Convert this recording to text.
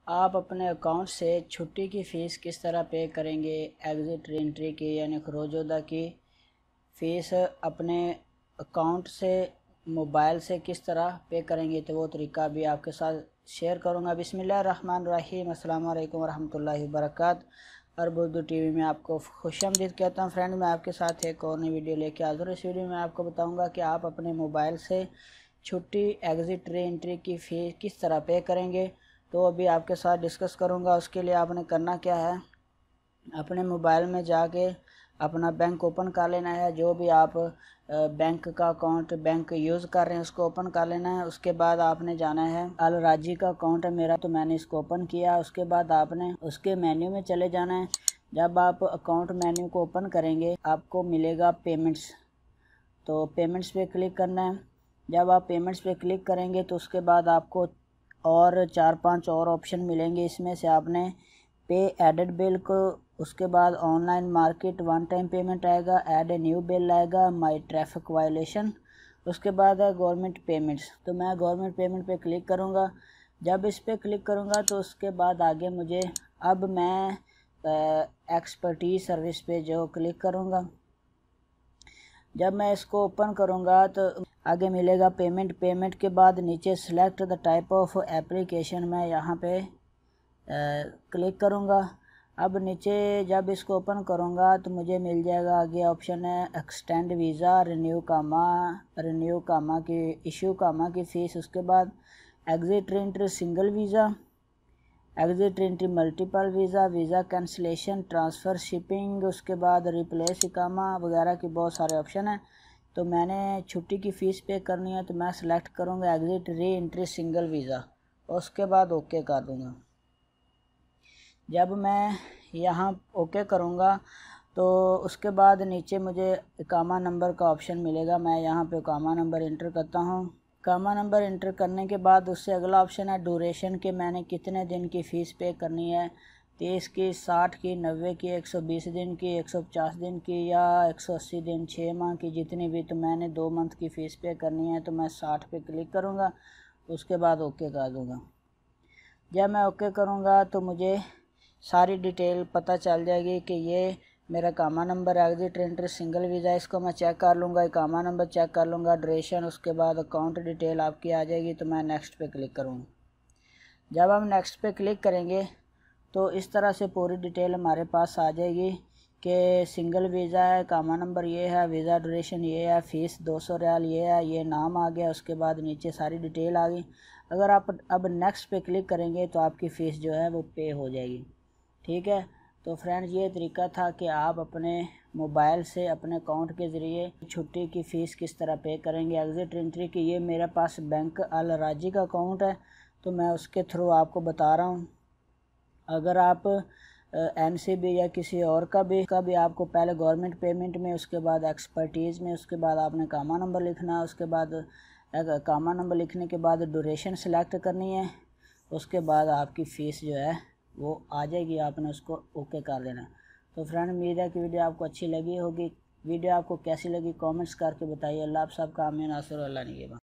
आप अपने अकाउंट से छुट्टी की फ़ीस किस तरह पे करेंगे। एग्ज़िट एंट्री की यानी रोज़ोदा की फ़ीस अपने अकाउंट से मोबाइल से किस तरह पे करेंगे, तो वो तरीका भी आपके साथ शेयर करूँगा। बिस्मिल्लाहिर्रहमानिर्रहीम, अस्सलाम वालेकुम रहमतुल्लाहि व बरकातहू। अरब उर्दू टीवी में आपको खुशामदीद कहता हूँ। फ्रेंड, मैं आपके साथ एक और नई वीडियो लेके हाज़िर हूँ। इस वीडियो में आपको बताऊँगा कि आप अपने मोबाइल से छुट्टी एग्ज़िट एंट्री की फ़ीस किस तरह पे करेंगे। तो अभी आपके साथ डिस्कस करूँगा। उसके लिए आपने करना क्या है, अपने मोबाइल में जाके अपना बैंक ओपन कर लेना है। जो भी आप बैंक का अकाउंट बैंक यूज़ कर रहे हैं उसको ओपन कर लेना है। उसके बाद आपने जाना है, अल राजी का अकाउंट है मेरा तो मैंने इसको ओपन किया। उसके बाद आपने उसके मेन्यू में चले जाना है। जब आप अकाउंट मेन्यू को ओपन करेंगे आपको मिलेगा पेमेंट्स, तो पेमेंट्स पे क्लिक करना है। जब आप पेमेंट्स पे क्लिक करेंगे तो उसके बाद आपको और 4-5 और ऑप्शन मिलेंगे। इसमें से आपने पे एडेड बिल को, उसके बाद online market one time payment आएगा, ऐड ए न्यू बिल आएगा, माई ट्रैफिक वायलेशन, उसके बाद है गवर्नमेंट पेमेंट्स। तो मैं गवर्नमेंट पेमेंट पे क्लिक करूँगा। जब इस पे क्लिक करूँगा तो उसके बाद आगे मुझे, अब मैं एक्सपर्टीज सर्विस पे जो क्लिक करूँगा। जब मैं इसको ओपन करूँगा तो आगे मिलेगा पेमेंट के बाद नीचे select the type of application, मैं यहाँ पे क्लिक करूँगा। अब नीचे जब इसको ओपन करूँगा तो मुझे मिल जाएगा, आगे ऑप्शन है एक्सटेंड वीज़ा, रिन्यू कामा की इशू कामा की फ़ीस, उसके बाद exit entry single visa, exit entry multiple visa, visa cancellation, transfer, shipping, उसके बाद रिप्लेस इकामा वगैरह के बहुत सारे ऑप्शन हैं। तो मैंने छुट्टी की फ़ीस पे करनी है तो मैं सेलेक्ट करूँगा exit re entry single visa, उसके बाद ओके कर दूँगा। जब मैं यहाँ ओके करूँगा तो उसके बाद नीचे मुझे इकामा नंबर का ऑप्शन मिलेगा। मैं यहाँ पे इकामा नंबर इंटर करता हूँ। इकामा नंबर इंटर करने के बाद उससे अगला ऑप्शन है ड्यूरेशन के, मैंने कितने दिन की फ़ीस पे करनी है, 30 की, 60 की, 90 की, 120 दिन की, 150 दिन की या 180 दिन, 6 माह की, जितनी भी। तो मैंने 2 मंथ की फ़ीस पे करनी है तो मैं 60 पे क्लिक करूँगा, उसके बाद ओके कर दूँगा। जब मैं ओके करूँगा तो मुझे सारी डिटेल पता चल जाएगी कि ये मेरा इकामा number exit entry single visa, इसको मैं चेक कर लूँगा, इकामा नंबर चेक कर लूँगा, ड्यूरेशन, उसके बाद अकाउंट डिटेल आपकी आ जाएगी। तो मैं नेक्स्ट पे क्लिक करूँगा। जब हम नेक्स्ट पे क्लिक करेंगे तो इस तरह से पूरी डिटेल हमारे पास आ जाएगी कि सिंगल वीज़ा है, इकामा नंबर ये है, वीज़ा ड्यूरेशन ये है, फ़ीस 200 रियाल ये है, ये नाम आ गया, उसके बाद नीचे सारी डिटेल आ गई। अगर आप अब नेक्स्ट पे क्लिक करेंगे तो आपकी फ़ीस जो है वो पे हो जाएगी। ठीक है। तो फ्रेंड्स, ये तरीका था कि आप अपने मोबाइल से अपने अकाउंट के ज़रिए छुट्टी की फ़ीस किस तरह पे करेंगे एग्ज़िट एंट्री की। ये मेरे पास बैंक अल राजी का अकाउंट है तो मैं उसके थ्रू आपको बता रहा हूँ। अगर आप NCB या किसी और का भी आपको पहले गवर्नमेंट पेमेंट में, उसके बाद एक्सपर्टीज़ में, उसके बाद आपने कामा नंबर लिखना है, उसके बाद कामा नंबर लिखने के बाद ड्यूरेशन सेलेक्ट करनी है, उसके बाद आपकी फ़ीस जो है वो आ जाएगी, आपने उसको ओके कर लेना। तो फ्रेंड, उम्मीद है कि वीडियो आपको अच्छी लगी होगी। वीडियो आपको कैसी लगी कमेंट्स करके बताइए। अल्लाह आप सबका आमीन नासर अल्लाह निगहबान।